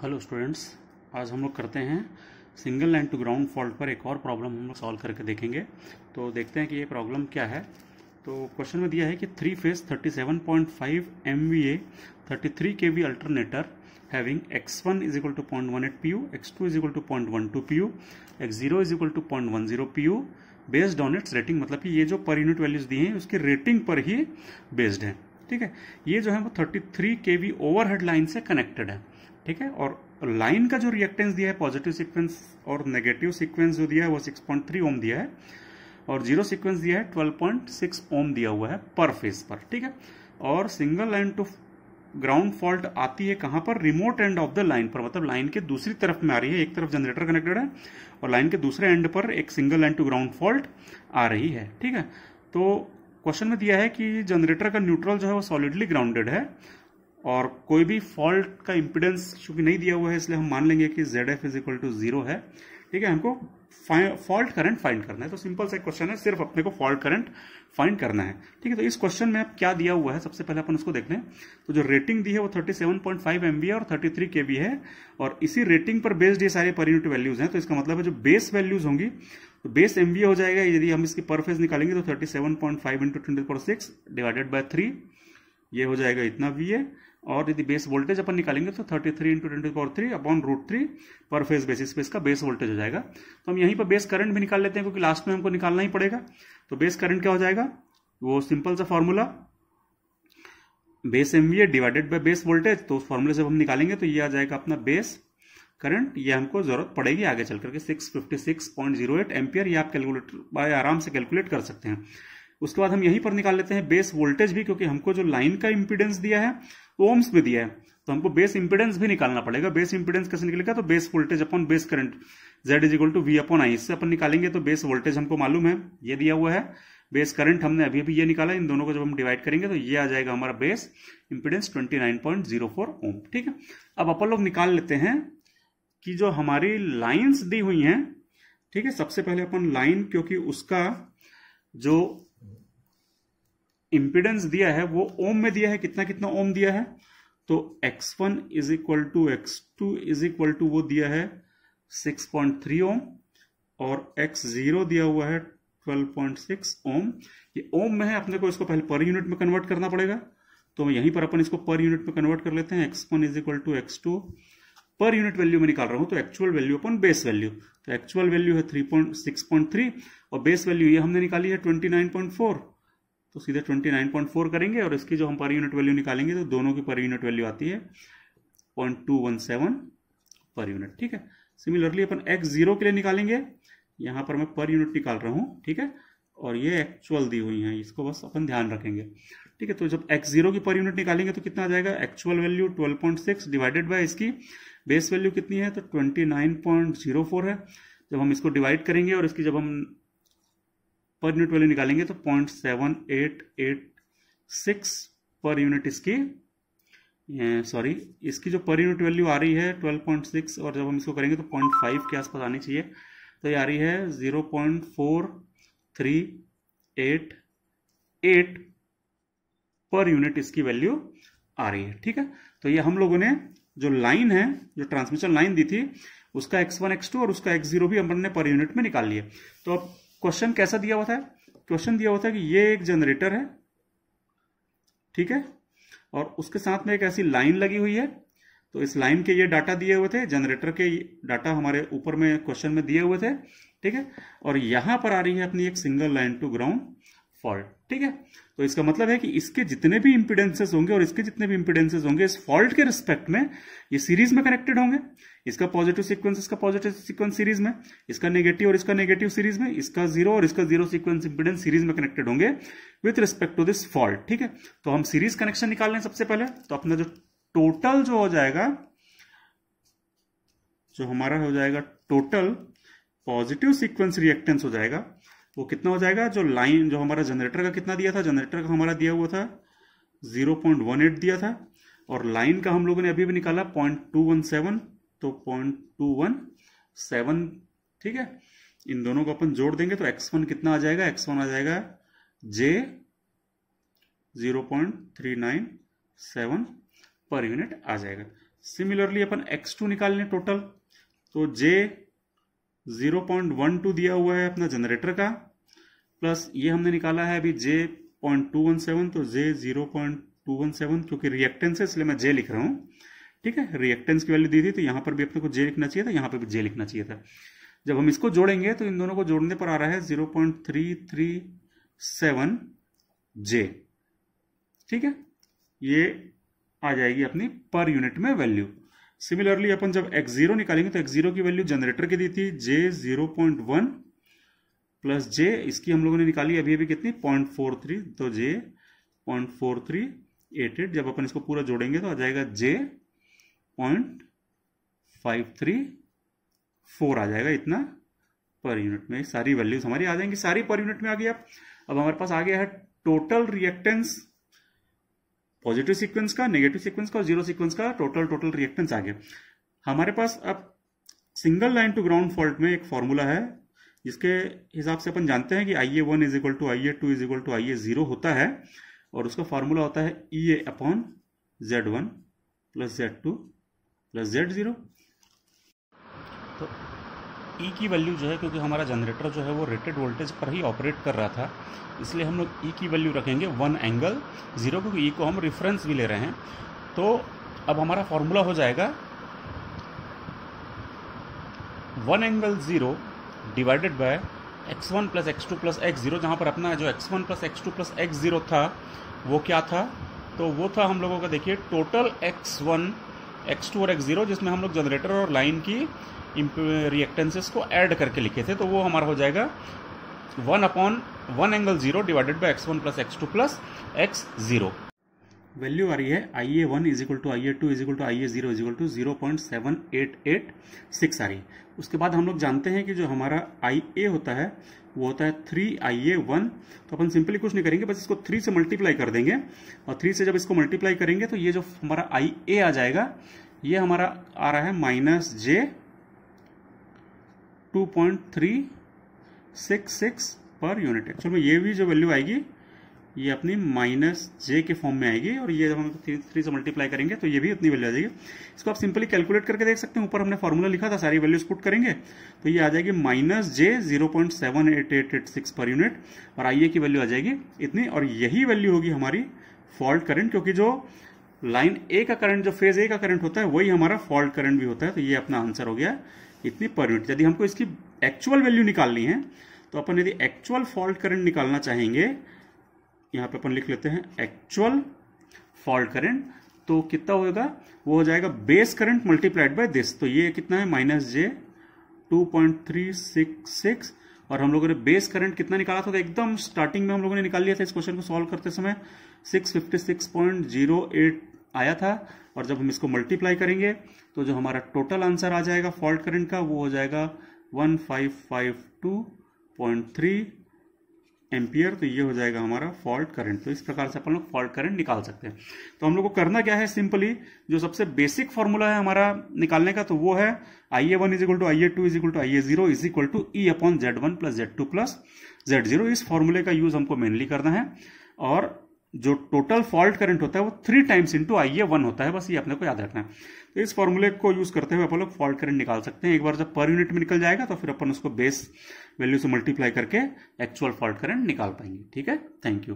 Hello students, आज हम लोग करते हैं single line to ground fault पर एक और प्रॉब्लम हम लोग सॉल्व करके देखेंगे। तो देखते हैं कि ये प्रॉब्लम क्या है। तो क्वेश्चन में दिया है कि 3 phase 37.5 MVA 33 kV alternator having x1 is equal to 0.18 pu, x2 is equal to 0.12 pu, x0 is equal to 0.10 pu based on its rating. मतलब कि ये जो पर यूनिट वैल्यूज दिए हैं उसके रेटिंग पर ही बेस्ड है। ठीक है, ये जो है वो 33 kV ओवरहेड लाइन से कनेक्टेड है। ठीक है, और लाइन का जो रिएक्टेंस दिया है पॉजिटिव सीक्वेंस और नेगेटिव सीक्वेंस जो दिया है वो 6.3 ओम दिया है और जीरो सीक्वेंस दिया है 12.6 ओम दिया हुआ है पर फेज पर। ठीक है, और single line to ground fault आती है कहां पर? Remote end of the line पर, मतलब लाइन के दूसरी तरफ में आ रही है। एक तरफ जनरेटर कनेक्टेड है और लाइन के दूसरे एंड पर एक single line to ground fault आ रही है। ठीक है, तो क्वेश्चन में दिया है कि जनरेटर का न्यूट्रल जो है वो सॉलिडली ग्राउंडेड है और कोई भी फॉल्ट का इंपिडेंस चूंकि नहीं दिया हुआ है इसलिए हम मान लेंगे कि ZF इज इक्वल टू 0 है। ठीक है, हमको फॉल्ट करंट फाइंड करना है। तो सिंपल सा क्वेश्चन है, सिर्फ अपने को फॉल्ट करंट फाइंड करना है। ठीक है, तो इस क्वेश्चन में अब क्या दिया हुआ है सबसे पहले अपन उसको देख लें। तो जो रेटिंग दी है वो 37.5 MVA और 33 kV है और इसी रेटिंग पर बेस्ड ये सारे पर यूनिट वैल्यूज हैं। तो इसका मतलब है जो बेस वैल्यूज होंगी तो बेस MVA हो जाएगा। यदि हम इसकी पर फेज निकालेंगे तो 37.5 × 10⁶ डिवाइडेड बाय 3 ये हो जाएगा इतना VA। और यदि बेस वोल्टेज अपन निकालेंगे तो 33 × 10⁻³ अपॉन √3 पर फेज बेसिस पे इसका बेस वोल्टेज हो जाएगा। तो हम यहीं पर बेस करंट भी निकाल लेते हैं क्योंकि लास्ट में हमको निकालना ही पड़ेगा। तो बेस करंट क्या हो जाएगा? वो सिंपल सा formula base MVA divided by base voltage. तो उस फॉर्मूले से हम निकालेंगे तो ये आ जाएगा अपना बेस करंट। ये हमको जरूरत पड़ेगी आगे चल करके 656.08 एम्पियर। ये आप कैलकुलेटर बाय आराम से कैलकुलेट कर सकते हैं। उसके बाद हम यहीं पर निकाल लेते हैं बेस वोल्टेज भी, क्योंकि हमको जो लाइन का इंपीडेंस दिया है ओम्स में दिया है तो हमको बेस इंपीडेंस भी निकालना पड़ेगा। बेस इंपीडेंस कैसे निकलेगा? तो base voltage upon base current Z is equal to V upon I। इससे अपन निकालेंगे तो बेस वोल्टेज हमको मालूम है ये दिया हुआ है, बेस करंट हमने अभी अभी ये निकाला। इन दोनों को जब हम डिवाइड करेंगे तो ये आ जाएगा हमारा बेस इंपीडेंस 29.04 ओम। ठीक है, अब अपन लोग निकाल लेते हैं कि जो हमारी लाइन्स दी हुई हैं। ठीक है, सबसे पहले अपन लाइन, क्योंकि उसका जो इंपीडेंस दिया है वो ओम में दिया है, कितना कितना ओम दिया है। तो x1 is equal to x2 is equal to वो दिया है 6.3 ओम और x0 दिया हुआ है 12.6 ओम। ये ओम में है, अपने को इसको पहले पर यूनिट में कन्वर्ट करना पड़ेगा। तो यहीं पर अपन इसको पर यूनिट में कन्वर्ट कर लेते हैं। x1 is equal to x2 per unit value में निकाल रहा हूं तो actual value upon base value. तो एक्चुअल वैल्यू है 6.3 और बेस वैल्यू ये हमने निकाली है 29.4। तो सीधे 29.4 करेंगे और इसकी जो हम पर यूनिट वैल्यू निकालेंगे तो दोनों की पर यूनिट वैल्यू आती है 0.217 पर यूनिट। ठीक है, सिमिलरली अपन x0 के लिए निकालेंगे। यहां पर मैं पर यूनिट निकाल रहा हूं। ठीक है, और ये एक्चुअल दी हुई है, इसको बस अपन ध्यान रखेंगे। ठीक है, तो जब x0 की पर यूनिट निकालेंगे तो कितना आ जाएगा? एक्चुअल वैल्यू 12.6 डिवाइडेड बाय इसकी बेस वैल्यू कितनी है? तो 29.04 है। जब हम इसको डिवाइड करेंगे और इसकी जब हम पर यूनिट वैल्यू निकालेंगे तो 0.7886 पर यूनिट इसकी इसकी जो पर यूनिट वैल्यू आ रही है 12.6 और जब हम इसको करेंगे तो 0.5 के आसपास आनी चाहिए। तो ये आ रही है 0.4388 पर यूनिट इसकी वैल्यू आ रही है। ठीक है, तो ये हम लोगों ने जो लाइन है, जो ट्रांसमिशन लाइन दी थी उसका x1 x2 और उसका x0 भी हमने पर यूनिट में निकाल लिया। तो अब क्वेश्चन कैसा दिया हुआ था? क्वेश्चन दिया हुआ था कि ये एक जनरेटर है, ठीक है, और उसके साथ में एक ऐसी लाइन लगी हुई है। तो इस लाइन के ये डाटा दिए हुए थे, जनरेटर के डाटा हमारे ऊपर में क्वेश्चन में दिए हुए थे। ठीक है, और यहां पर आ रही है अपनी एक single line to ground fault. ठीक है, तो इसका मतलब है कि इसके जितने भी इंपिडेंसेस होंगे और इसके जितने भी इंपिडेंसेस होंगे इस फॉल्ट के रिस्पेक्ट में ये सीरीज में कनेक्टेड होंगे। इसका पॉजिटिव सीक्वेंस इसका पॉजिटिव सीक्वेंस सीरीज में, इसका नेगेटिव और इसका नेगेटिव सीरीज में, इसका जीरो और इसका जीरो सीक्वेंस इंपिडेंस सीरीज में कनेक्टेड होंगे with respect to this fault. ठीक है, तो हम सीरीज कनेक्शन निकाल लें सबसे पहले। तो अपना जो टोटल जो हो जाएगा, जो हमारा हो जाएगा टोटल पॉजिटिव सीक्वेंस रिएक्टेंस हो जाएगा, वो कितना हो जाएगा? जो लाइन जो हमारा जनरेटर का कितना दिया था, जनरेटर का हमारा दिया हुआ था 0.18 दिया था और लाइन का हम लोगों ने अभी भी निकाला 0.217, तो 0.217। ठीक है, इन दोनों को अपन जोड़ देंगे तो x1 कितना आ जाएगा? x1 आ जाएगा J 0.397 पर यूनिट आ जाएगा। सिमिलरली अपन x2 निकाल लें टोटल, तो J 0.12 दिया हुआ है अपना जनरेटर का, प्लस ये हमने निकाला है अभी J 0.217, तो J 0.217, क्योंकि रिएक्टेंस है इसलिए मैं J लिख रहा हूँ। ठीक है, रिएक्टेंस की वैल्यू दी थी तो यहाँ पर भी अपने को J लिखना चाहिए था, यहाँ पर भी J लिखना चाहिए था। जब हम इसको जोड़ेंगे तो इन दोनों को जोड़ने पर आ रहा है 0.337 J। ठीक है, ये आ जाएगी अपनी पर यूनिट में वैल्यू। सिमिलरली अपन जब x0 निकालेंगे तो x0 की वैल्यू जनरेटर की दी थी J 0.1 प्लस J, इसकी हम लोगों ने निकाली अभी अभी कितनी 0.43, तो J 0.4388। जब अपन इसको पूरा जोड़ेंगे तो आ जाएगा J 0.534 आ जाएगा इतना पर यूनिट में। सारी वैल्यूज हमारी आ जाएंगी, सारी पर यूनिट में आ गया। अब हमारे पास आ गया है टोटल रिएक्टेंस, पॉजिटिव सीक्वेंस का, नेगेटिव सीक्वेंस का और जीरो सीक्वेंस का टोटल रिएक्टेंस आ गया हमारे पास। अब single line to ground fault में एक फॉर्मूला है जिसके हिसाब से अपन जानते हैं कि IA1 is equal to IA2 is equal to IA0 होता है, और उसका फॉर्मूला होता है EA upon Z1 plus Z2 plus Z0। तो E की वैल्यू जो है, क्योंकि हमारा जनरेटर जो है वो रेटेड वोल्टेज पर ही ऑपरेट कर रहा था, इसलिए हम लोग E की वैल्यू रखेंगे 1 एंगल 0, क्योंकि E को हम रेफरेंस भी ले रहे हैं। तो अब हमारा फॉर्मूला हो जाएगा 1 angle 0 divided by x1 plus x2 plus x0, जहाँ पर अपना जो x1 plus x2 plus x0 था वो क्या था, तो वो था हम लोगों का देखिए टोटल x1 x2 और x0, जिसमें हम लोग जनरेटर और लाइन की रिएक्टेंसेस को ऐड करके लिखे थे। तो वो हमारा हो जाएगा 1 upon 1 angle 0 divided by x1 plus x2 plus x0। Value आ रही है IA1 is equal to IA2 is equal to IA0 is equal to 0.7886 आ रही है। उसके बाद हम लोग जानते हैं कि जो हमारा IA होता है वो होता है 3IA1, तो अपन सिंपली कुछ नहीं करेंगे, बस इसको 3 से मल्टीप्लाई कर देंगे, और 3 से जब इसको मल्टीप्लाई करेंगे तो ये जो हमारा IA आ जाएगा, ये हमारा आ रहा है -J 2.366 पर यूनिट। एक्चुअल में ये भी जो वैल्यू आएगी ये अपनी -J के फॉर्म में आएगी, और ये जब हम 3 से मल्टीप्लाई करेंगे तो ये भी उतनी वैल्यू आ जाएगी। इसको आप सिंपली कैलकुलेट करके देख सकते हैं, ऊपर हमने फॉर्मूला लिखा था, सारी वैल्यूज पुट करेंगे तो ये आ जाएगी -J 0.7886 पर यूनिट, और IA की वैल्यू आ जाएगी इतनी, और यही वैल्यू होगी हमारी फॉल्ट करंट, क्योंकि जो लाइन ए का करंट, जो फेज ए का करंट होता है वही हमारा फॉल्ट करंट भी होता है। तो ये अपना आंसर हो गया इतनी पर यूनिट। यदि हमको इसकी एक्चुअल वैल्यू निकालनी है तो अपन यदि एक्चुअल फॉल्ट करंट निकालना चाहेंगे, यहां पे अपन लिख लेते हैं एक्चुअल फॉल्ट करंट, तो कितना होगा, वो हो जाएगा base current multiplied by this. तो ये कितना है -J 2.366, और हम लोगों ने बेस करंट कितना निकाला था, तो एकदम स्टार्टिंग में हम लोगों ने निकाल लिया था इस क्वेश्चन को सॉल्व करते समय 656.08 आया था, और जब हम इसको मल्टीप्लाई करेंगे तो जो हमारा टोटल आंसर आ जाएगा फॉल्ट करंट का वो हो जाएगा 1552.3 एम्पियर। तो ये हो जाएगा हमारा फॉल्ट करंट। तो इस प्रकार से अपन लोग फॉल्ट करंट निकाल सकते हैं। तो हम लोग को करना क्या है, सिंपली जो सबसे बेसिक फॉर्मूला है हमारा निकालने का, तो वो है IA1 is equal to IA2 is equal to IA0 is equal to E upon Z1 plus Z2 plus Z0। इस फॉर्मूले का यूज हमको मेनली करना है, और जो टोटल फॉल्ट करंट होता है वो 3 टाइम्स इंटू IA1 होता है, बस ये अपने को याद रखना है। तो इस फॉर्मूले को यूज करते हुए अपन लोग फॉल्ट करंट निकाल सकते हैं। एक बार जब पर यूनिट में निकल जाएगा तो फिर अपन उसको बेस वैल्यू से मल्टीप्लाई करके एक्चुअल फॉल्ट करंट निकाल पाएंगे। ठीक है, थैंक यू।